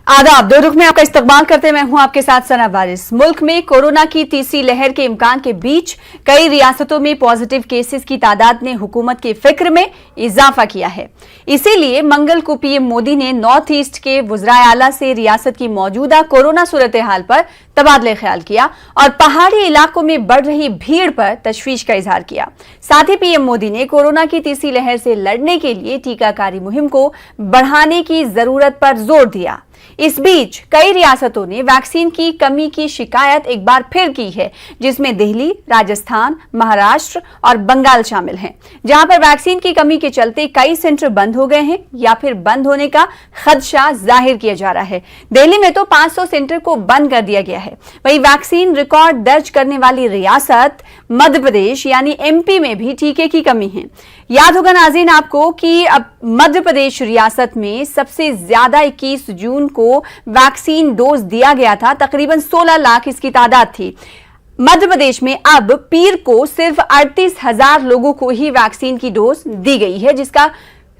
आदाब। दो रुख में आपका इस्तकबाल करते मैं हूं आपके साथ सना वारिस। मुल्क में कोरोना की तीसरी लहर के इम्कान के बीच कई रियासतों में पॉजिटिव केसेस की तादाद ने हुकूमत के फिक्र में इजाफा किया है। इसीलिए मंगल को पीएम मोदी ने नॉर्थ ईस्ट के वुज़राए आला से रियासत की मौजूदा कोरोना सूरत हाल पर तबादले ख्याल किया और पहाड़ी इलाकों में बढ़ रही भीड़ पर तशवीश का इजहार किया। साथ ही पीएम मोदी ने कोरोना की तीसरी लहर से लड़ने के लिए टीकाकारी मुहिम को बढ़ाने की जरूरत पर जोर दिया। इस बीच कई रियासतों ने वैक्सीन की कमी की शिकायत एक बार फिर की है, जिसमें दिल्ली, राजस्थान, महाराष्ट्र और बंगाल शामिल हैं, जहां पर वैक्सीन की कमी के चलते कई सेंटर बंद हो गए हैं या फिर बंद होने का खदशा जाहिर किया जा रहा है। दिल्ली में तो 500 सेंटर को बंद कर दिया गया है। वहीं वैक्सीन रिकॉर्ड दर्ज करने वाली रियासत मध्य प्रदेश यानी एमपी में भी टीके की कमी है। याद होगा नाज़रीन आपको कि अब मध्य प्रदेश रियासत में सबसे ज्यादा 21 जून को वैक्सीन डोज दिया गया था, तकरीबन 16 लाख इसकी तादाद थी। मध्य प्रदेश में अब पीर को सिर्फ 38,000 लोगों को ही वैक्सीन की डोज दी गई है,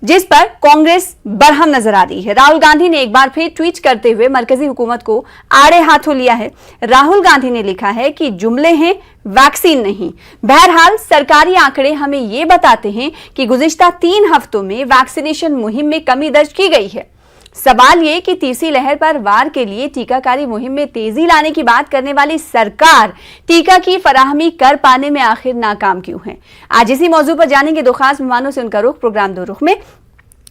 जिस पर कांग्रेस बरहम नजर आ रही है। राहुल गांधी ने एक बार फिर ट्वीट करते हुए मरकजी हुकूमत को आड़े हाथों लिया है। राहुल गांधी ने लिखा है कि जुमले हैं, वैक्सीन नहीं। बहरहाल सरकारी आंकड़े हमें यह बताते हैं कि गुज़िश्ता 3 हफ्तों में वैक्सीनेशन मुहिम में कमी दर्ज की गई है। सवाल ये कि तीसरी लहर पर वार के लिए टीकाकारी मुहिम में तेजी लाने की बात करने वाली सरकार टीका की फराहमी कर पाने में आखिर नाकाम क्यों है। आज इसी मौजू पर जानेंगे दो खास मेहमानों से उनका रुख। प्रोग्राम दो रुख में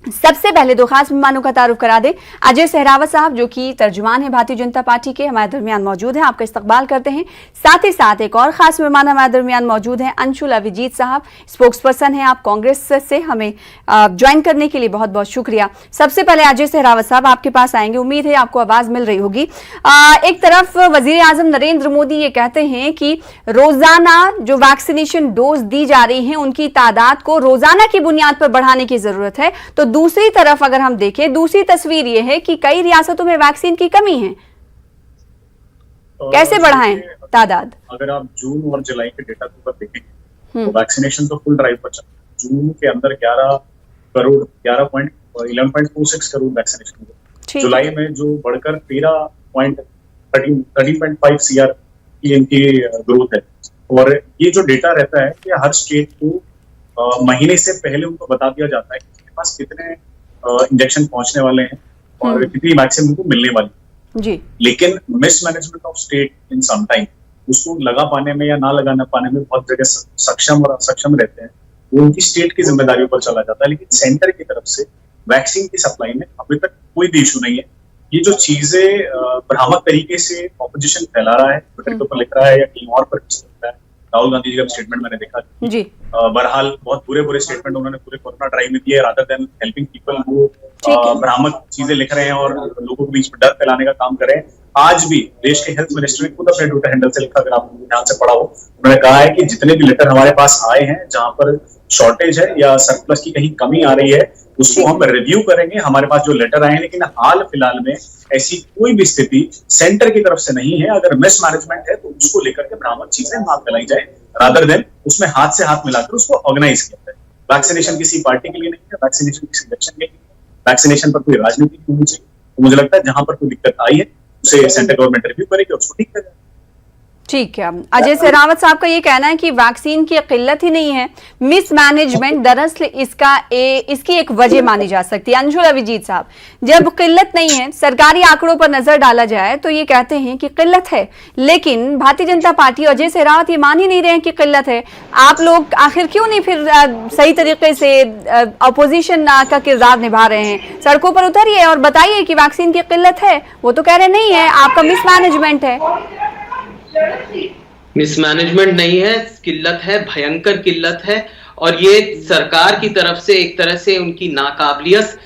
सबसे पहले दो खास मेहमानों का तारुफ करा दे। अजय सहरावत साहब जो कि तर्जुमान है भारतीय जनता पार्टी के, हमारे दरमियान मौजूद हैं, आपका इस्तकबाल करते हैं। साथ ही साथ एक और खास मेहमान हमारे दरमियान मौजूद हैं, अंशुल अभिजीत साहब, स्पोक्स पर्सन हैं आप कांग्रेस से, हमें ज्वाइन करने के लिए बहुत बहुत शुक्रिया। सबसे पहले अजय सहरावत साहब आपके पास आएंगे, उम्मीद है आपको आवाज मिल रही होगी। एक तरफ वजीर आजम नरेंद्र मोदी ये कहते हैं कि रोजाना जो वैक्सीनेशन डोज दी जा रही है उनकी तादाद को रोजाना की बुनियाद पर बढ़ाने की जरूरत है, तो दूसरी तरफ अगर हम देखें, दूसरी तस्वीर यह है कि कई रियासतों में वैक्सीन की कमी है। कैसे बढ़ाएं तादाद? अगर आप जून और जुलाई के डेटा को देखेंगे तो वैक्सीनेशन तो फुल ड्राइव पर चल रहा है। जून के अंदर 11.46 करोड़ वैक्सीनेशन हुए। जुलाई में जो बढ़कर 13.5 CR की इनकी ग्रोथ है। और ये जो डेटा रहता है कि हर स्टेट को महीने से पहले उनको बता दिया जाता है कि पास कितने इंजेक्शन पहुंचने वाले हैं और कितनी वैक्सीन उनको मिलने वाली जी। लेकिन mismanagement of state in some time उसको लगा पाने में या ना लगाना पाने में बहुत जगह सक्षम और असक्षम रहते हैं, वो उनकी स्टेट की जिम्मेदारियों पर चला जाता है। लेकिन सेंटर की तरफ से वैक्सीन की सप्लाई में अभी तक कोई भी इशू नहीं है। ये जो चीजें भ्रामक तरीके से ऑपोजिशन फैला रहा है, ट्विटर के ऊपर लिख रहा है या कहीं और पर लिख रहा है। राहुल गांधी जी का स्टेटमेंट मैंने देखा जी। बहरहाल बहुत बुरे स्टेटमेंट उन्होंने पूरे कोरोना ड्राइव में दिए। रादर देन हेल्पिंग पीपल, वो भ्रामक चीजें लिख रहे हैं और लोगों के बीच में डर फैलाने का काम कर रहे हैं। आज भी देश के हेल्थ मिनिस्टर ने खुद अपने ट्विटर हैंडल से लिखा, अगर आप ध्यान से पढ़ा हो, उन्होंने कहा है कि जितने भी लेटर हमारे पास आए हैं जहां पर शॉर्टेज है या सरप्लस की कहीं कमी आ रही है उसको हम रिव्यू करेंगे। हमारे पास जो लेटर आए हैं, लेकिन हाल फिलहाल में ऐसी कोई भी स्थिति सेंटर की तरफ से नहीं है। अगर मिसमैनेजमेंट है तो उसको लेकर के भ्रामक चीजें ना फैलाई जाए, रादर देन उसमें हाथ से हाथ मिलाकर उसको ऑर्गेनाइज किया जाए। वैक्सीनेशन किसी पार्टी के लिए नहीं है, वैक्सीनेशन किसी इलेक्शन के लिए, वैक्सीनेशन पर कोई राजनीति नहीं होनी चाहिए। तो मुझे लगता है जहां पर कोई दिक्कत आई है उसे सेंट्रल गवर्नमेंट रिव्यू करेगी और उसको ठीक करेगा। ठीक है। अजय सहरावत साहब का ये कहना है कि वैक्सीन की किल्लत ही नहीं है, मिसमैनेजमेंट दरअसल इसकी एक वजह मानी जा सकती है। अंशुल अभिजीत साहब, जब किल्लत नहीं है, सरकारी आंकड़ों पर नजर डाला जाए तो ये कहते हैं कि किल्लत है, लेकिन भारतीय जनता पार्टी और अजय सहरावत ये मान ही नहीं रहे हैं कि किल्लत है। आप लोग आखिर क्यों नहीं फिर सही तरीके से अपोजिशन का किरदार निभा रहे हैं? सड़कों पर उतरिए और बताइए कि वैक्सीन की किल्लत है। वो तो कह रहे नहीं है, आपका मिसमैनेजमेंट है। मिसमैनेजमेंट नहीं है, किल्लत है, भयंकर किल्लत है। और ये सरकार की तरफ से एक तरह से उनकी नाकाबिलियत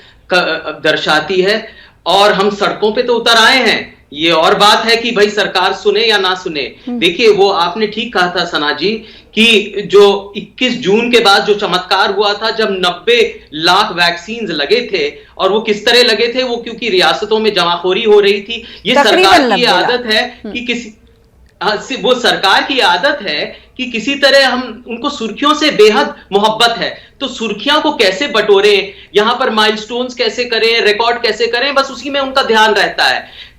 दर्शाती है। और हम सड़कों पे तो उतर आए हैं, ये और बात है कि भाई सरकार सुने या ना सुने। देखिए, वो आपने ठीक कहा था सना जी कि जो 21 जून के बाद जो चमत्कार हुआ था, जब 90 लाख वैक्सीन लगे थे, और वो किस तरह लगे थे, वो क्योंकि रियासतों में जमाखोरी हो रही थी। ये सरकार की आदत है कि वो सरकार की आदत है कि किसी तरह हम उनको सुर्खियों से बेहद मोहब्बत है, तो सुर्खियों को कैसे बटोरें, यहां पर माइलस्टोन्स कैसे करें, रिकॉर्ड कैसे करें, बस उसी में उनका ध्यान रहता है।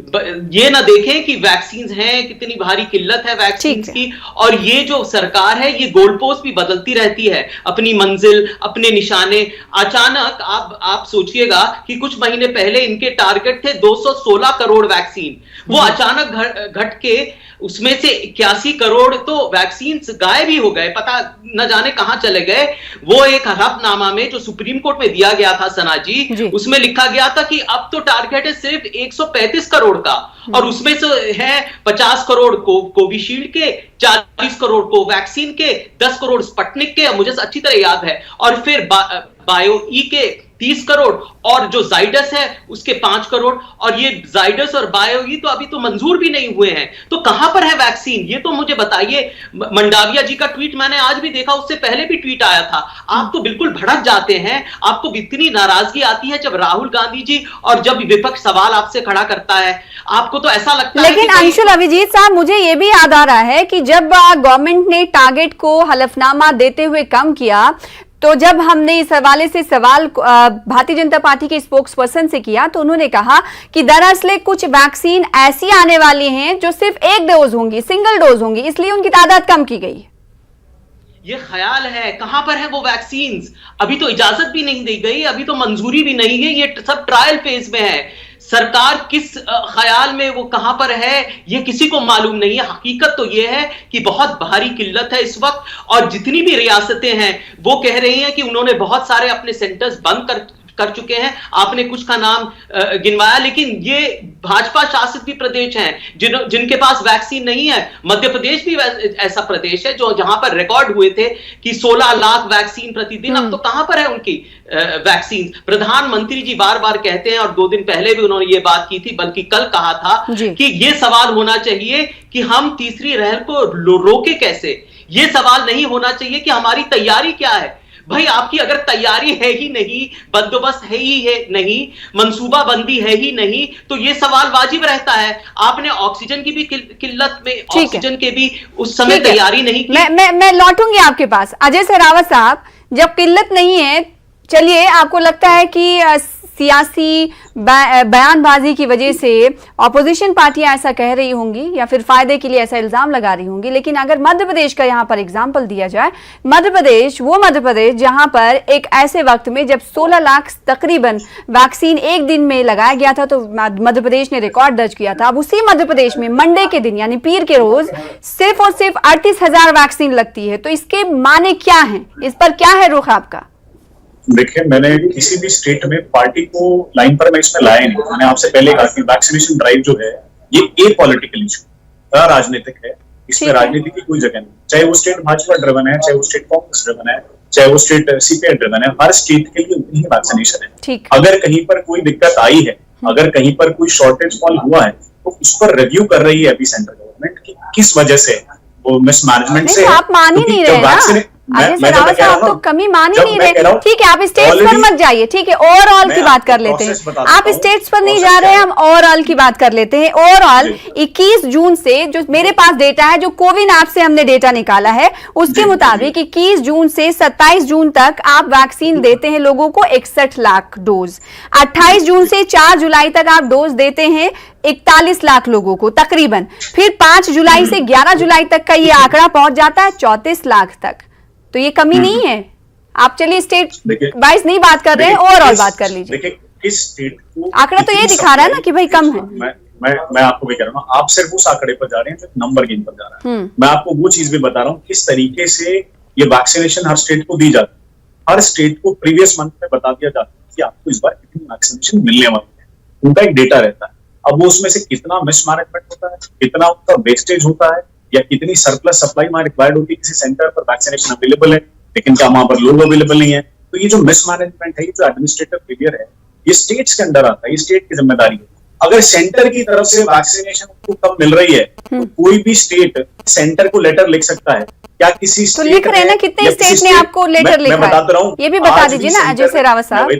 ये ना देखें कि वैक्सीन हैं, कितनी भारी किल्लत है वैक्सीन की, और ये जो सरकार है ये गोल पोस्ट भी बदलती रहती है, अपनी मंजिल, अपने निशाने। अचानक आप सोचिएगा कि कुछ महीने पहले इनके टारगेट थे 216 करोड़ वैक्सीन, वो अचानक घट के उसमें से 81 करोड़ तो वैक्सीन गायब ही हो गए, पता न जाने कहां चले गए। वो एक हलफनामा में जो सुप्रीम कोर्ट में दिया गया था सना जी, उसमें लिखा गया था कि अब तो टारगेट है सिर्फ 135 करोड़ का, और उसमें से है 50 करोड़ कोविशील्ड के, 40 करोड़ कोवैक्सीन के, 10 करोड़ स्पुतनिक के, मुझे अच्छी तरह याद है, और फिर बायो ई के 30 करोड़, और जो जाइडस है उसके 5 करोड़, और ये जाइडस और बायो ई तो अभी तो मंजूर भी नहीं हुए हैं। तो कहां पर है वैक्सीन, ये तो मुझे बताइए। मंडाविया जी का ट्वीट मैंने आज भी देखा, उससे पहले भी ट्वीट आया था। आप तो बिल्कुल भड़क जाते हैं, आपको इतनी नाराजगी आती है जब राहुल गांधी जी और जब विपक्ष सवाल आपसे खड़ा करता है, आपको तो ऐसा लगता है। लेकिन अंशुल अभिजीत साहब, मुझे ये भी याद आ रहा है कि जब गवर्नमेंट ने टारगेट को हलफनामा देते हुए कम किया, तो जब हमने इस हवाले से सवाल भारतीय जनता पार्टी के स्पोक्स पर्सन से किया, तो उन्होंने कहा कि दरअसल कुछ वैक्सीन ऐसी आने वाली हैं जो सिर्फ एक डोज होंगी, सिंगल डोज होंगी, इसलिए उनकी तादाद कम की गई। ये ख्याल है, कहां पर है वो वैक्सीन? अभी तो इजाजत भी नहीं दी गई, अभी तो मंजूरी भी नहीं है, ये सब ट्रायल फेज में है। सरकार किस ख्याल में वो कहां पर है ये किसी को मालूम नहीं है। हकीकत तो ये है कि बहुत भारी किल्लत है इस वक्त, और जितनी भी रियासतें हैं वो कह रही हैं कि उन्होंने बहुत सारे अपने सेंटर्स बंद कर चुके हैं। आपने कुछ का नाम गिनवाया, लेकिन ये भाजपा शासित भी प्रदेश हैं जिनके पास वैक्सीन नहीं है। मध्य प्रदेश भी ऐसा प्रदेश है जो जहां पर रिकॉर्ड हुए थे कि 16 लाख वैक्सीन प्रतिदिन, अब तो कहां पर है उनकी वैक्सीन? प्रधानमंत्री जी बार बार कहते हैं, और 2 दिन पहले भी उन्होंने ये बात की थी, बल्कि कल कहा था कि ये सवाल होना चाहिए कि हम तीसरी लहर को रोके कैसे। ये सवाल नहीं होना चाहिए कि हमारी तैयारी क्या है। भाई, आपकी अगर तैयारी है ही नहीं, बंदोबस्त है ही नहीं, मंसूबा बंदी है ही नहीं, तो ये सवाल वाजिब रहता है। आपने ऑक्सीजन की भी किल्लत में ऑक्सीजन के भी उस समय तैयारी नहीं की। मैं लौटूंगी आपके पास। अजय सरावत साहब, जब किल्लत नहीं है, चलिए आपको लगता है कि सियासी बयानबाजी की वजह से ऑपोजिशन पार्टियां ऐसा कह रही होंगी या फिर फायदे के लिए ऐसा इल्जाम लगा रही होंगी, लेकिन अगर मध्य प्रदेश का यहां पर एग्जाम्पल दिया जाए, मध्य प्रदेश जहां पर एक ऐसे वक्त में जब 16 लाख तकरीबन वैक्सीन एक दिन में लगाया गया था, तो मध्य प्रदेश ने रिकॉर्ड दर्ज किया था। अब उसी मध्य प्रदेश में मंडे के दिन यानी पीर के रोज सिर्फ और सिर्फ 38,000 वैक्सीन लगती है। तो इसके माने क्या है, इस पर क्या है रुख आपका? देखिए, मैंने किसी भी स्टेट में पार्टी को लाइन पर मैं इसमें लाया नहीं। मैंने आपसे पहले कहा कि वैक्सीनेशन ड्राइव जो है ये ए पॉलिटिकल इशू, राजनीतिक है, इसमें राजनीति की कोई जगह नहीं। चाहे वो स्टेट भाजपा ड्रिवन है, चाहे वो स्टेट कांग्रेस ड्रिवन है, चाहे वो स्टेट सीपीआई ड्रिवन है, हर स्टेट के लिए उतनी ही वैक्सीनेशन है। अगर कहीं पर कोई दिक्कत आई है, अगर कहीं पर कोई शॉर्टेज फॉल हुआ है, तो उस पर रिव्यू कर रही है अभी सेंट्रल गवर्नमेंट की किस वजह से वो मिसमैनेजमेंट से। आप मान ही नहीं रहे ना, तो कमी मान ही नहीं रहे। ठीक है, आप स्टेट्स पर मत जाइए, ठीक है, ओवरऑल की बात कर लेते हैं। आप स्टेट्स पर नहीं जा रहे हैं, हम ओवरऑल की बात कर लेते हैं। ओवरऑल 21 जून से जो मेरे पास डेटा है, जो कोविन ऐप से हमने डेटा निकाला है, उसके मुताबिक 21 जून से 27 जून तक आप वैक्सीन देते हैं लोगों को 61 लाख डोज। 28 जून से 4 जुलाई तक आप डोज देते हैं 41 लाख लोगों को तकरीबन। फिर 5 जुलाई से 11 जुलाई तक का ये आंकड़ा पहुंच जाता है 34 लाख तक। तो ये कमी नहीं है। आप चलिए स्टेट वाइज नहीं बात कर रहे हैं, ओवरऑल बात कर लीजिए। देखिए, किस स्टेट को आंकड़ा तो ये दिखा रहा है ना कि भाई कम है। मैं आपको भी कह रहा हूँ, आप सिर्फ उस आंकड़े पर जा रहे हैं जो नंबर गेम पर जा रहा है। मैं आपको वो चीज भी बता रहा हूँ किस तरीके से ये वैक्सीनेशन हर स्टेट को दी जाती है। हर स्टेट को प्रीवियस मंथ में बता दिया जाता है कि आपको इस बार कितनी वैक्सीनेशन मिलने वाली है, उनका एक डेटा रहता है। अब वो उसमें से कितना मिसमैनेजमेंट होता है, कितना उनका वेस्टेज होता है, या कितनी सरप्लस सप्लाई वहां रिक्वायर्ड होती है, किसी सेंटर पर वैक्सीनेशन अवेलेबल है लेकिन क्या वहां पर लोग अवेलेबल नहीं है। तो ये जो मिसमैनेजमेंट है, ये जो एडमिनिस्ट्रेटिव फेलियर है, ये स्टेट्स के अंदर आता है, ये स्टेट की जिम्मेदारी है। अगर सेंटर की तरफ से वैक्सीनेशन को कम मिल रही है, तो कोई भी स्टेट सेंटर को लेटर लिख सकता है। क्या किसी तो लिख रहे हैं ना, कितने स्टेट ने आपको लेटर लिखा है, ये भी बता दीजिए ना अजय सरावत साहब।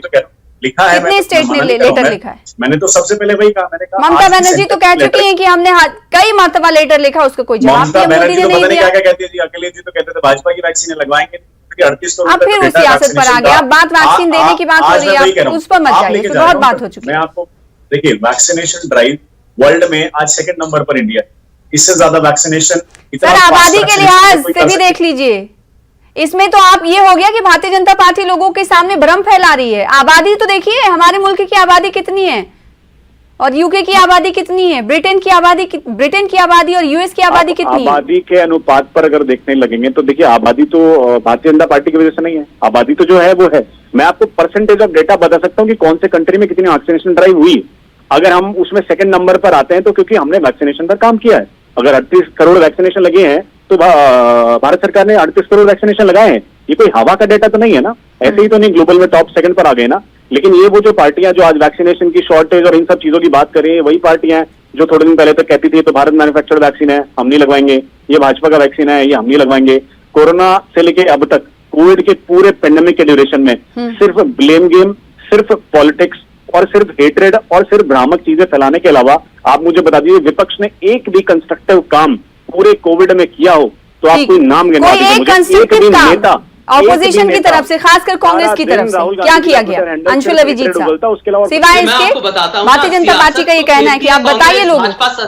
लिखा है। कितने स्टेट ने लेटर लिखा है? मैंने तो सबसे पहले वही कहा, मैंने कहा ममता बनर्जी तो कह चुकी हैं कि हमने कई मरतबा लेटर लिखा, उसका कोई जवाब ममता मोदी बनर्जी ने तो नहीं पता नहीं दिया। क्या क्या कहती थी। अखिलेश जी तो कहते थे भाजपा की वैक्सीन लगवाएंगे, 38 करोड़। अब फिर उस सियासत पर आ गया, अब बात वैक्सीन देने की बात हो रही है, उस पर मत जाइए, तो बहुत बात हो चुकी है। मैं आपको देखिए, वैक्सीनेशन ड्राइव वर्ल्ड में आज सेकंड नंबर पर इंडिया, इससे ज्यादा वैक्सीनेशन सर आबादी के लिहाज से भी देख लीजिए, इसमें तो आप ये हो गया कि भारतीय जनता पार्टी लोगों के सामने भ्रम फैला रही है। आबादी तो देखिए, हमारे मुल्क की आबादी कितनी है और यूके की आबादी कितनी है, ब्रिटेन की आबादी और यूएस की आबादी कितनी है। आबादी के अनुपात पर अगर देखने लगेंगे तो देखिए, आबादी तो भारतीय जनता पार्टी की वजह से नहीं है, आबादी तो जो है वो है। मैं आपको परसेंटेज ऑफ डेटा बता सकता हूँ कि कौन से कंट्री में कितनी वैक्सीनेशन ड्राइव हुई। अगर हम उसमें सेकंड नंबर पर आते हैं तो क्योंकि हमने वैक्सीनेशन पर काम किया है। अगर 38 करोड़ वैक्सीनेशन लगे हैं तो भारत सरकार ने 38 करोड़ वैक्सीनेशन लगाए हैं। ये कोई हवा का डेटा तो नहीं है ना, ऐसे ही तो नहीं ग्लोबल में टॉप सेकंड पर आ गए ना। लेकिन ये वो जो पार्टियां जो आज वैक्सीनेशन की शॉर्टेज और इन सब चीजों की बात कर रही है, वही पार्टियां हैं जो थोड़े दिन पहले तक कहती थी तो भारत मैन्युफैक्चर्ड वैक्सीन है, हम नहीं लगवाएंगे, ये भाजपा का वैक्सीन है, ये हम नहीं लगवाएंगे। कोरोना से लेके अब तक कोविड के पूरे पेंडेमिक के ड्यूरेशन में सिर्फ ब्लेम गेम, सिर्फ पॉलिटिक्स और सिर्फ हेट्रेड और सिर्फ भ्रामक चीजें फैलाने के अलावा आप मुझे बता दीजिए विपक्ष ने एक भी कंस्ट्रक्टिव काम पूरे कोविड में किया हो तो आप कोई नाम गिना दीजिए मुझे। एक भी नेता ऑपोजिशन की तरफ से, खासकर कांग्रेस की तरफ से क्या किया गया? अंशुल अभिजीत साहब, सिवाय इसके भारतीय जनता पार्टी का ये कहना है कि आप बताइए लोगों को।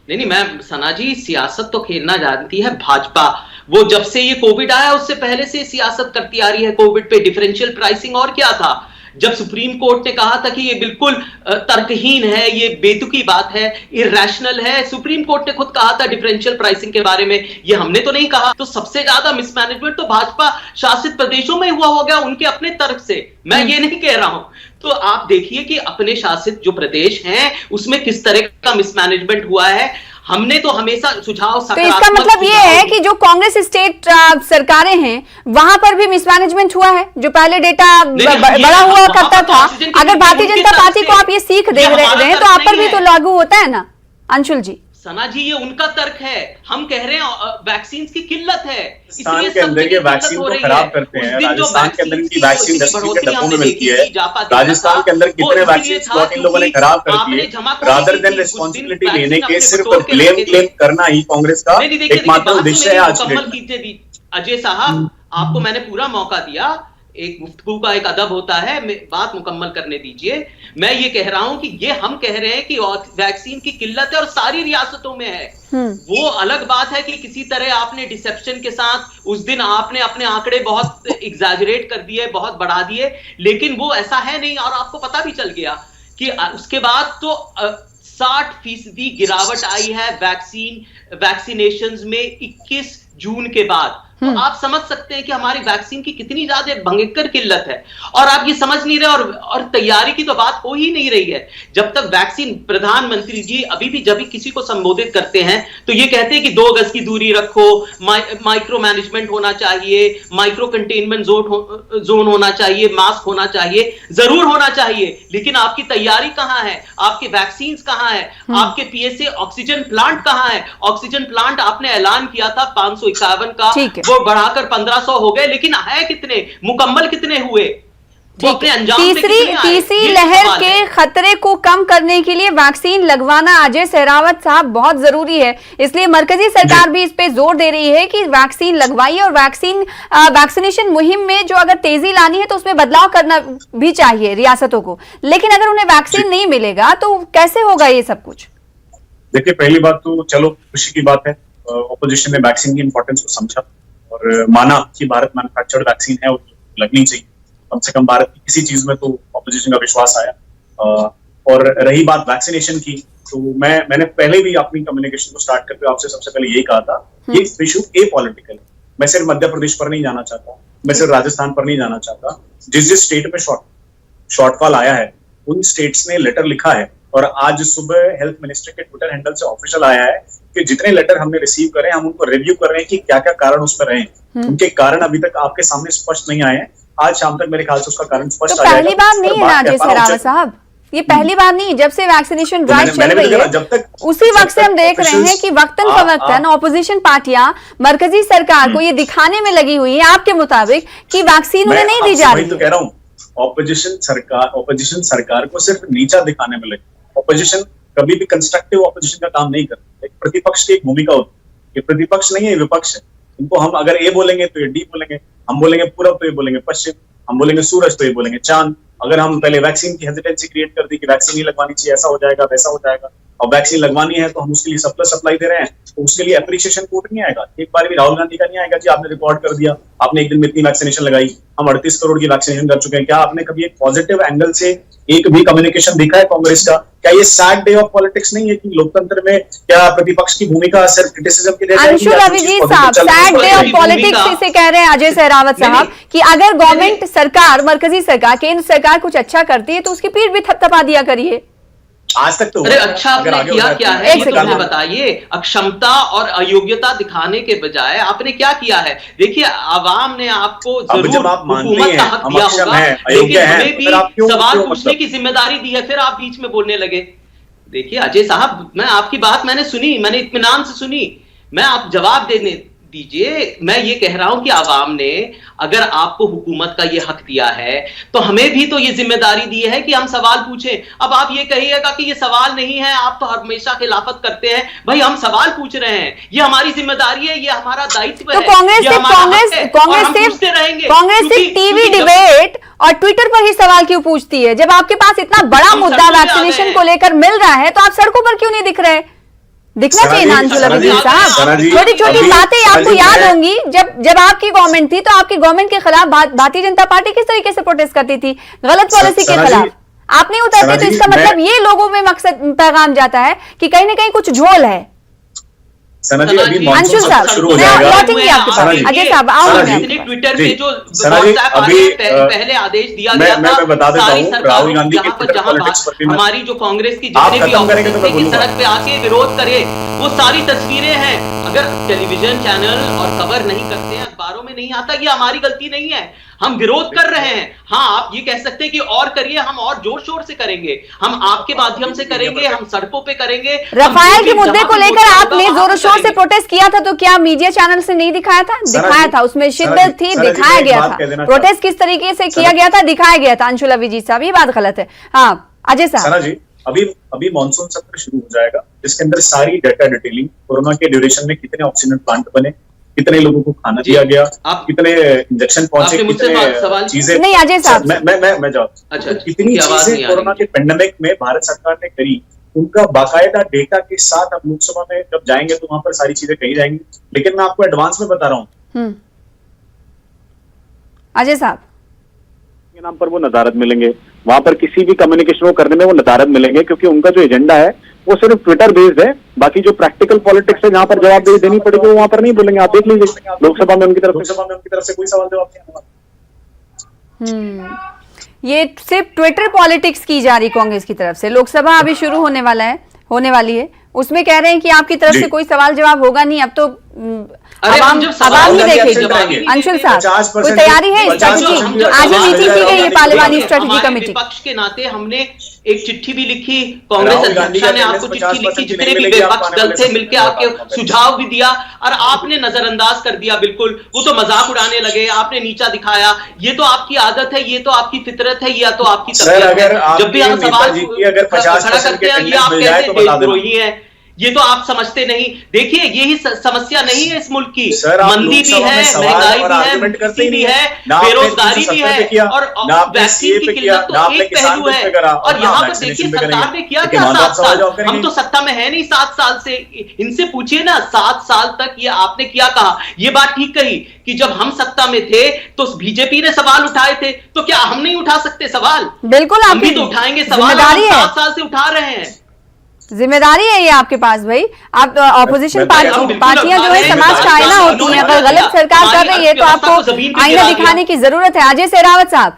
नहीं, मैं सना जी, सियासत तो खेलना जानती है भाजपा। वो जब से ये कोविड आया उससे पहले से सियासत करती आ रही है कोविड पे, डिफरेंशियल प्राइसिंग। और क्या था जब सुप्रीम कोर्ट ने कहा था कि ये बिल्कुल तर्कहीन है, ये बेतुकी बात है, इरैशनल है, सुप्रीम कोर्ट ने खुद कहा था डिफरेंशियल प्राइसिंग के बारे में, ये हमने तो नहीं कहा। तो सबसे ज्यादा मिसमैनेजमेंट तो भाजपा शासित प्रदेशों में हुआ होगा उनके अपने तर्क से, मैं ये नहीं कह रहा हूं। तो आप देखिए कि अपने शासित जो प्रदेश हैं उसमें किस तरह का मिसमैनेजमेंट हुआ है। हमने तो हमेशा सुझाव, तो इसका मतलब ये है कि जो कांग्रेस स्टेट सरकारें हैं वहां पर भी मिसमैनेजमेंट हुआ है, जो पहले डेटा बड़ा हुआ करता था। अगर भारतीय जनता पार्टी को आप ये सीख दे रहे हैं तो आप पर भी तो लागू होता है ना अंशुल जी? सना जी, ये उनका तर्क है, हम कह रहे हैं वैक्सीन की किल्लत है, राजस्थान के अंदर ये वैक्सीन को खराब करते हैं। राजस्थान के अंदर इनकी वैक्सीन 10 के डब्बों में मिलती है। राजस्थान के अंदर कितने वैक्सीन स्लॉट इन लोगों ने खराब कर दिए। रादर देन रिस्पॉन्सिबिलिटी लेने के सिर्फ ब्लेम क्लेम करना ही कांग्रेस का एकमात्र उद्देश्य है आज के। अजय साहब, आपको मैंने पूरा मौका दिया, एक गुफ्तगू का एक अदब होता है, बात मुकम्मल करने दीजिए। मैं ये कह रहा हूं कि ये हम कह रहे हैं कि वैक्सीन की किल्लत है और सारी रियासतों में है। वो अलग बात है कि किसी तरह आपने डिसेप्शन के साथ उस दिन आपने अपने आंकड़े बहुत एग्जैजरेट कर दिए, बहुत बढ़ा दिए, लेकिन वो ऐसा है नहीं। और आपको पता भी चल गया कि उसके बाद तो 60% गिरावट आई है वैक्सीनेशंस में 21 जून के बाद। तो आप समझ सकते हैं कि हमारी वैक्सीन की कितनी ज्यादा भयंकर किल्लत है, और आप ये समझ नहीं रहे। और तैयारी की तो बात हो ही नहीं रही है। जब तक वैक्सीन, प्रधानमंत्री जी अभी भी जब भी किसी को संबोधित करते हैं तो ये कहते हैं कि 2 गज की दूरी रखो, माइक्रो मैनेजमेंट होना चाहिए, माइक्रो कंटेनमेंट जोन होना चाहिए, मास्क होना चाहिए, जरूर होना चाहिए, लेकिन आपकी तैयारी कहां है? आपके वैक्सीन कहां है? आपके पीएसए ऑक्सीजन प्लांट कहां है? ऑक्सीजन प्लांट आपने ऐलान किया था 551 का, वो बढ़ाकर 1500 हो गए, लेकिन है कितने, मुकम्मल कितने हुए? तीसरी लहर के खतरे को कम करने के लिए वैक्सीन लगवाना, अजय सहरावत साहब, बहुत जरूरी है। इसलिए मरकजी सरकार भी इस पे जोर दे रही है कि वैक्सीन लगवाइए, और वैक्सीनेशन मुहिम में जो अगर तेजी लानी है तो उसमें बदलाव करना भी चाहिए रियासतों को। लेकिन अगर उन्हें वैक्सीन नहीं मिलेगा तो कैसे होगा ये सब कुछ? देखिए, पहली बात तो चलो खुशी की बात है, ऑपोजिशन ने वैक्सीन की इंपॉर्टेंस को समझा और माना कि भारत मैन्युफैक्चर्ड वैक्सीन है, वो लगनी चाहिए। कम से कम भारत की किसी चीज में तो ऑपोजिशन का विश्वास आया। और रही बात वैक्सीनेशन की, तो मैंने पहले भी अपनी कम्युनिकेशन को स्टार्ट करके आपसे सबसे पहले यही कहा था, ये इशू पॉलिटिकल। मैं सिर्फ मध्य प्रदेश पर नहीं जाना चाहता, मैं सिर्फ राजस्थान पर नहीं जाना चाहता। जिस स्टेट में शॉर्टफॉल आया है उन स्टेट्स ने लेटर लिखा है, और आज सुबह हेल्थ मिनिस्ट्री के ट्विटर हैंडल से ऑफिशियल आया है कि जितने लेटर हमने रिसीव करे हम उनको रिव्यू कर रहे हैं कि क्या क्या कारण उस पर रहे। उनके कारण अभी तक आपके सामने स्पष्ट नहीं आए हैं। आज शाम तक मेरे ख्याल से उसका कारण स्पष्ट आ जाएगा। पहली बार नहीं है ना अजय सहरावत साहब, ये पहली बार नहीं, जब से वैक्सीनेशन ड्राइव चल रही है जब तक उसी वक्त से हम देख रहे हैं कि वक्तन फवक्तन ऑपोजिशन पार्टियां मरकजी सरकार को ये दिखाने में लगी हुई है आपके मुताबिक कि वैक्सीन उन्हें नहीं दी जा रही। तो कह रहा हूँ ऑपोजिशन सरकार को सिर्फ नीचा दिखाने में लगी। ऑपोजिशन कभी भी कंस्ट्रक्टिव ऑपोजिशन का काम नहीं करती। एक प्रतिपक्ष की एक भूमिका होती है। ये प्रतिपक्ष नहीं है, विपक्ष है। इनको हम अगर ए बोलेंगे तो ये डी बोलेंगे, हम बोलेंगे पूरब तो ये बोलेंगे पश्चिम, हम बोलेंगे सूरज तो ये बोलेंगे चांद। अगर हम पहले वैक्सीन की हेजिटेंसी क्रिएट कर दी कि वैक्सीन नहीं लगवानी चाहिए, ऐसा हो जाएगा वैसा हो जाएगा, और वैक्सीन लगवानी है तो हम उसके लिए सरप्लस सप्लाई दे रहे हैं, तो उसके लिए एप्रिसिएशन कोड नहीं आएगा। एक बार भी राहुल गांधी का नहीं आएगा जी आपने रिकॉर्ड कर दिया, आपने एक दिन में इतनी वैक्सीनेशन लगाई, हम 38 करोड़ की वैक्सीनेशन कर चुके हैं। क्या आपने कभी एक पॉजिटिव एंगल से एक भी कम्युनिकेशन देखा है कांग्रेस का? क्या ये सैड डे ऑफ पॉलिटिक्स नहीं है कि लोकतंत्र में क्या प्रतिपक्ष की भूमिका सिर्फ क्रिटिसिज्म की रह जाएगी? अंशुल अभिजीत साहब, सैड डे ऑफ पॉलिटिक्स इसे कह रहे हैं अजय सहरावत साहब कि अगर गवर्नमेंट सरकार, मरकजी सरकार, केंद्र सरकार कुछ अच्छा करती है तो उसकी पीठ भी थपथपा दिया करिए। आज तक तो अरे अच्छा आपने किया क्या है ये तो मुझे बताइए। अक्षमता और अयोग्यता दिखाने के बजाय आपने क्या किया है? देखिए आवाम ने आपको जरूर हुकूमत का हक दिया होगा, लेकिन हमें भी सवाल पूछने की जिम्मेदारी दी है, फिर आप बीच में बोलने लगे। देखिए अजय साहब, मैं आपकी बात मैंने सुनी, मैंने इत्मीनान से सुनी, मैं आप जवाब देने दीजिए। मैं ये कह रहा हूं कि आवाम ने अगर आपको हुकूमत का ये हक दिया है तो हमें भी तो ये जिम्मेदारी दी है कि हम सवाल पूछें। अब आप ये कहिएगा कि ये सवाल नहीं है, आप तो हमेशा खिलाफत करते हैं। भाई हम सवाल पूछ रहे हैं, ये हमारी जिम्मेदारी है, ये हमारा दायित्व है। तो कांग्रेस सिर्फ टीवी डिबेट और ट्विटर पर ही सवाल क्यों पूछती है? जब आपके पास इतना बड़ा मुद्दा वैक्सीनेशन को लेकर मिल रहा है तो आप सड़कों पर क्यों नहीं दिख रहे? दिखना चाहिए ना अंशुल अभिजीत साहब। छोटी छोटी बातें आपको याद होंगी, जब आपकी गवर्नमेंट थी तो आपकी गवर्नमेंट के खिलाफ भारतीय जनता पार्टी किस तरीके से प्रोटेस्ट करती थी, गलत पॉलिसी के खिलाफ। आप नहीं उतरते तो इसका मतलब ये लोगों में मकसद पैगाम जाता है कि कहीं ना कहीं कुछ झोल है। अंशुल साहब लौटेंगे आपके पास। अजय साहब आओगे। ट्विटर पे जो पहले आदेश दिया गया था सारी सरकारों जहां हमारी जो कांग्रेस की जितने भी ऑफिस थे कि सड़क पे आके विरोध करे, वो सारी तस्वीरें हैं। अगर टेलीविजन चैनल और खबर नहीं करते हैं, अखबारों में नहीं आता, ये हमारी गलती नहीं है, हम विरोध कर रहे हैं। हाँ आप ये कह सकते हैं कि और करिए, हम और जोर शोर से करेंगे, हम आपके माध्यम से करेंगे, हम सड़कों पे करेंगे। रफाल के मुद्दे को लेकर आपने जोर शोर से प्रोटेस्ट किया था, तो क्या मीडिया चैनल से नहीं दिखाया था? दिखाया था, उसमें शिद्दत थी, दिखाया गया था। प्रोटेस्ट किस तरीके से किया गया था दिखाया गया था। अंशुल अभिजीत साहब ये बात गलत है। हाँ अजय साहब, अभी मॉनसून सत्र शुरू हो जाएगा जिसके अंदर सारी डाटा डिटेलिंग, कोरोना के ड्यूरेशन में कितने ऑक्सीजन प्लांट बने, कितने लोगों को खाना दिया गया, कितने इंजेक्शन पहुंचे, कितने चीजें। नहीं अजय साहब, मैं जवाब। अच्छा, कितनी चीजें कोरोना के पेंडेमिक में भारत सरकार ने करी, उनका बाकायदा डेटा के साथ अब लोकसभा में जब जाएंगे तो वहां पर सारी चीजें कही जाएंगी। लेकिन मैं आपको एडवांस में बता रहा हूँ अजय साहब के नाम पर वो नजारत मिलेंगे, वहां पर किसी भी कम्युनिकेशन को करने में वो नजारत मिलेंगे, क्योंकि उनका जो एजेंडा है वो सिर्फ ट्विटर बेस्ड है। बाकी जो प्रैक्टिकल पॉलिटिक्स है जहां पर जवाब देनी पड़ेगी वो वहां पर नहीं बोलेंगे। आप देख लीजिए लोकसभा में उनकी तरफ से कोई सवाल जवाब नहीं होगा। ये सिर्फ ट्विटर पॉलिटिक्स की जा रही कांग्रेस की तरफ से। लोकसभा अभी शुरू होने वाली है, उसमें कह रहे हैं कि आपकी तरफ से कोई सवाल जवाब होगा नहीं, अब तो आवाम ही देखेगी। अंशुल साहब कोई तैयारी है? स्ट्रेटजी आज ही मीटिंग की गई है पार्लियामानी स्ट्रेटजी कमेटी। विपक्ष के नाते हमने एक चिट्ठी भी लिखी, कांग्रेस अध्यक्ष ने आपको चिट्ठी लिखी, जितने भी विपक्ष दल थे मिलकर आपके सुझाव भी दिया और आपने नजरअंदाज कर दिया। बिल्कुल वो तो मजाक उड़ाने लगे, आपने नीचा दिखाया। ये तो आपकी आदत है, ये तो आपकी फितरत है, या तो आपकी तबीयत है। जब भी हम सवाल खड़ा करते हैं ये आप कैसे देशद्रोही है, ये तो आप समझते नहीं। देखिए यही समस्या नहीं है इस मुल्क की, मंदी भी है, महंगाई भी है, मुफ्ती भी है, बेरोजगारी भी है, और वैक्सीन की किल्लत तो एक पहलू है। और यहाँ पर देखिए सरकार ने किया क्या 7 साल, हम तो सत्ता में है नहीं 7 साल से। इनसे पूछिए ना 7 साल तक ये आपने क्या कहा। ये बात ठीक कही कि जब हम सत्ता में थे तो बीजेपी ने सवाल उठाए थे, तो क्या हम नहीं उठा सकते सवाल? बिल्कुल हम भी तो उठाएंगे सवाल, 7 साल से उठा रहे हैं। जिम्मेदारी है ये आपके पास भाई। आप ऑपोजिशन पार्टियां जो है समाज का आईना होती हैं, अगर गलत सरकार कर रही है तो आपको आईना दिखाने की जरूरत है। अजय सहरावत साहब,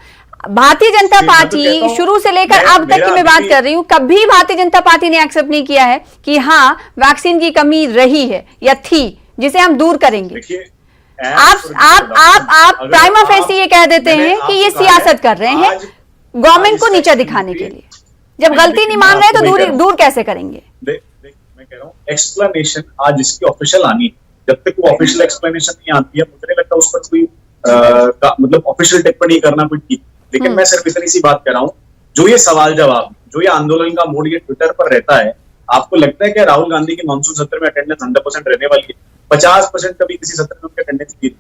भारतीय जनता पार्टी शुरू से लेकर अब तक की मैं बात कर रही हूँ, कभी भारतीय जनता पार्टी ने एक्सेप्ट नहीं किया है कि हाँ वैक्सीन की कमी रही है या थी जिसे हम दूर करेंगे। आप प्राइमा फेसी ये कह देते हैं कि ये सियासत कर रहे हैं गवर्नमेंट को नीचा दिखाने के लिए। जब गलती नहीं मान रहे तो दूर कैसे करेंगे? मैं कह रहा हूँ एक्सप्लेनेशन आज जिसकी ऑफिशियल आनी है, जब तक वो ऑफिशियल एक्सप्लेनेशन नहीं आती है मुझे नहीं लगता उस पर कोई मतलब ऑफिशियल टिप्पणी करना कोई ठीक। लेकिन मैं सिर्फ इतनी सी बात कर रहा हूँ, जो ये सवाल जवाब, जो ये आंदोलन का मोड ये ट्विटर पर रहता है, आपको लगता है कि राहुल गांधी की मानसून सत्र में अटेंडेंस 100% रहने वाली है? 50% कभी किसी सत्र में उनकी अटेंडेंस की,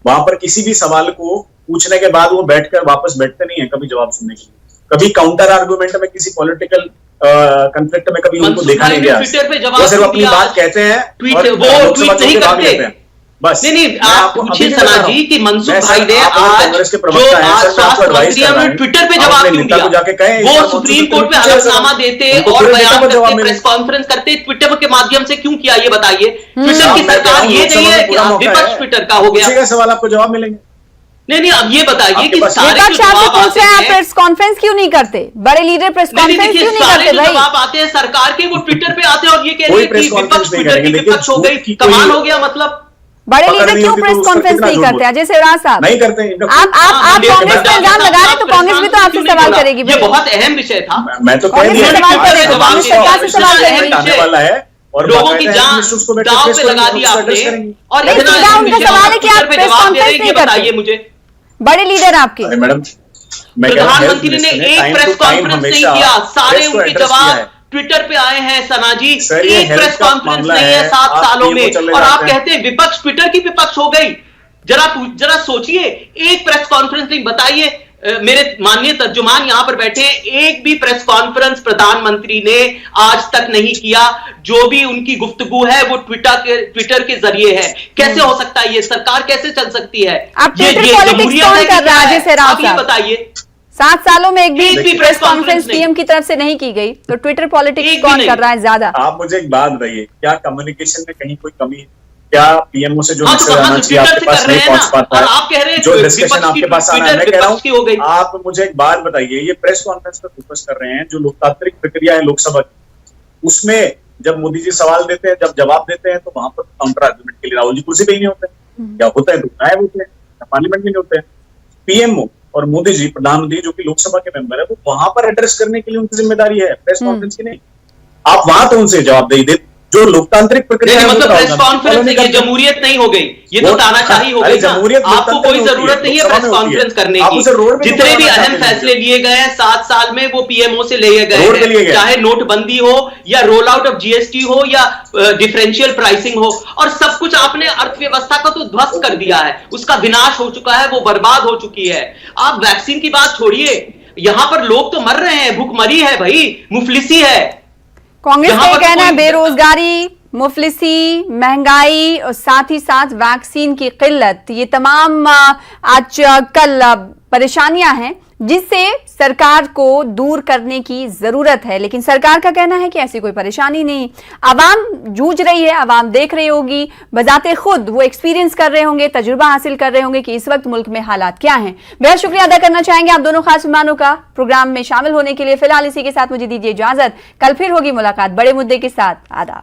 वहां पर किसी भी सवाल को पूछने के बाद वो बैठकर वापस बैठते नहीं है कभी जवाब सुनने के लिए, कभी काउंटर आर्गुमेंट में किसी पॉलिटिकल कंफ्लिक्ट में कभी उनको देखा नहीं गया। वो सिर्फ अपनी बात कहते हैं और लोकसभा के जवाब देते हैं बस। नहीं आप पूछिए सना जी कि मनसुख भाई ने आज जो स्वास्थ्य मंत्री ने ट्विटर पे जवाब क्यों दिया? वो सुप्रीम कोर्ट में हलफनामा देते और बयान करते, प्रेस कॉन्फ्रेंस करते, ट्विटर के माध्यम से क्यों किया ये बताइए? ट्विटर की सरकार ये नहीं है कि विपक्ष ट्विटर का हो गया। सवाल आपको जवाब मिलेंगे। नहीं अब ये बताइए कि सारे विपक्ष आपसे पूछ रहे हैं, आप प्रेस कॉन्फ्रेंस क्यों नहीं करते? बड़े लीडर प्रेस कॉन्फ्रेंस क्यों नहीं करते भाई? जवाब आते हैं सरकार के, वो ट्विटर पे आते हैं और ये कह रहे हैं कि विपक्ष ट्विटर की विपक्ष हो गई, कमाल हो गया। मतलब बड़े लीडर क्यों प्रेस कॉन्फ्रेंस नहीं करते? अजय शिवराज साहब नहीं करते। आप कांग्रेस पे इल्जाम लगा रहे तो कांग्रेस भी तो आपसे सवाल करेगी। ये बहुत अहम विषय था। मैं तो कह दिया कांग्रेस सरकार से सवाल करेगी वाला है और लोगों की जान दांव पे लगा दी आपने। और इतना उनका सवाल है कि आप प्रेस कॉन्फ्रेंस नहीं करते। मुझे बड़े लीडर आपके मैडम, प्रधानमंत्री ने एक प्रेस कॉन्फ्रेंस नहीं किया, सारे उनके जवाब ट्विटर पे आए हैं सना जी। एक प्रेस कॉन्फ्रेंस नहीं है 7 सालों में और आप कहते हैं विपक्ष ट्विटर की विपक्ष हो गई। जरा सोचिए, एक प्रेस कॉन्फ्रेंस नहीं। बताइए मेरे माननीय तर्जुमान यहां पर बैठे हैं, एक भी प्रेस कॉन्फ्रेंस प्रधानमंत्री ने आज तक नहीं किया। जो भी उनकी गुफ्तगू है वो ट्विटर के जरिए है। कैसे हो सकता है? ये सरकार कैसे चल सकती है? आप ट्विटर पॉलिटिक्स कौन कर रहा है? जैसे आप ये बताइए, 7 सालों में एक भी प्रेस कॉन्फ्रेंस पीएम की तरफ से नहीं की गई, तो ट्विटर पॉलिटिक्स कौन कर रहा है ज्यादा? आप मुझे एक बात बताइए, क्या कम्युनिकेशन में कहीं कोई कमी है? क्या पीएमओ से जो मैसेज आना चाहिए आपके पास नहीं पहुंच पाता है? आप कह रहे हैं जो डिस्कशन आपके पास आना है, मैं कह रहा हूं हूं आप मुझे एक बात बताइए, ये प्रेस कॉन्फ्रेंस पे फोकस कर रहे हैं, जो लोकतांत्रिक प्रक्रिया है लोकसभा की, उसमें जब मोदी जी सवाल देते हैं, जब जवाब देते हैं, तो वहां पर काउंटर आर्गुमेंट के लिए राहुल जी कुर्सी पे ही नहीं होते। क्या होता है? तो गायब होते हैं, पार्लियामेंट में नहीं होते हैं। पीएमओ और मोदी जी प्रधानमंत्री जो कि लोकसभा के मेंबर है, वो वहां पर एड्रेस करने के लिए उनकी जिम्मेदारी है, प्रेस कॉन्फ्रेंस की नहीं। आप वहां तो उनसे जवाब दे जो लोकतांत्रिक प्रक्रिया है, मतलब प्रेस कॉन्फ्रेंस ये जमहूरियत नहीं हो गई, ये तो तानाशाही हो गई। आपको कोई जरूरत नहीं है प्रेस कॉन्फ्रेंस करने की। जितने भी अहम फैसले लिए गए हैं 7 साल में वो पीएमओ से लिए गए हैं, चाहे नोटबंदी हो या रोल आउट ऑफ जीएसटी हो या डिफरेंशियल प्राइसिंग हो, और सब कुछ आपने अर्थव्यवस्था को तो ध्वस्त कर दिया है, उसका विनाश हो चुका है, वो बर्बाद हो चुकी है। आप वैक्सीन की बात छोड़िए, यहां पर लोग तो मर रहे हैं, भूखमरी है भाई, मुफलिसी है। कांग्रेस का कहना है बेरोजगारी, मुफलिसी, महंगाई और साथ ही साथ वैक्सीन की किल्लत, ये तमाम आज कल परेशानियां हैं जिससे सरकार को दूर करने की जरूरत है। लेकिन सरकार का कहना है कि ऐसी कोई परेशानी नहीं, आवाम जूझ रही है, आवाम देख रही होगी, बजाते खुद वो एक्सपीरियंस कर रहे होंगे, तजुर्बा हासिल कर रहे होंगे कि इस वक्त मुल्क में हालात क्या हैं। बेहद शुक्रिया अदा करना चाहेंगे आप दोनों खास मेहमानों का प्रोग्राम में शामिल होने के लिए। फिलहाल इसी के साथ मुझे दीजिए इजाजत, कल फिर होगी मुलाकात बड़े मुद्दे के साथ। आदाब।